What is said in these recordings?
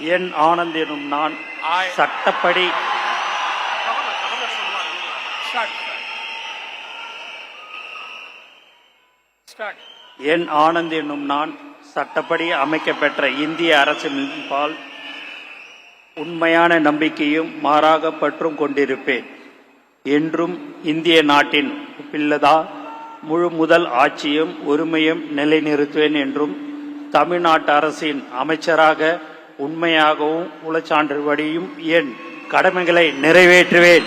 என் ஆனந்த் எனும் நான் சட்டப்படி என் ஆனந்த் என்னும் நான் சட்டப்படி அமைக்கப்பெற்ற இந்திய அரசின்பால் உண்மையான நம்பிக்கையும் மாறாக பற்றும் கொண்டிருப்பேன். என்றும் இந்திய நாட்டின் பிள்ளதா முழு முதல் ஆட்சியும் உரிமையும் நிலைநிறுத்துவேன் என்றும் தமிழ்நாட்டு அரசின் அமைச்சராக உண்மையாகவும் உளச்சான்றுபடியும் என் கடமைகளை நிறைவேற்றுவேன்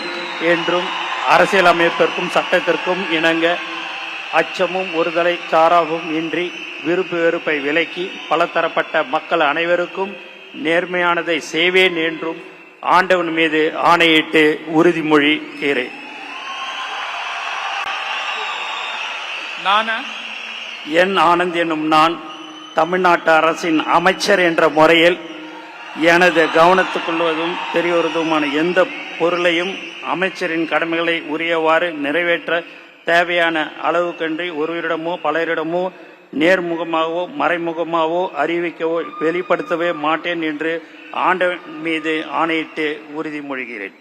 என்றும் அரசியலமைப்பிற்கும் சட்டத்திற்கும் இணங்க அச்சமும் ஒருதலை சாராவும் இன்றி விருப்பு வெறுப்பை விலக்கி பலதரப்பட்ட மக்கள் அனைவருக்கும் நேர்மையானதை செய்வேன் என்றும் ஆண்டவன் மீது ஆணையிட்டு உறுதிமொழிகிறேன். என் ஆனந்த் என்னும் நான் தமிழ்நாட்டு அரசின் அமைச்சர் என்ற முறையில் எனது கவனத்துக்குள்வதும் தெரியவதுமான எந்த பொருளையும் அமைச்சரின் கடமைகளை உரியவாறு நிறைவேற்ற தேவையான அளவுக்கன்றி ஒருவரிடமோ பலரிடமோ நேர்முகமாகவோ மறைமுகமாகவோ அறிவிக்கவோ வெளிப்படுத்தவே மாட்டேன் என்று ஆண்டவன் மீது ஆணையிட்டு உறுதிமொழிகிறேன்.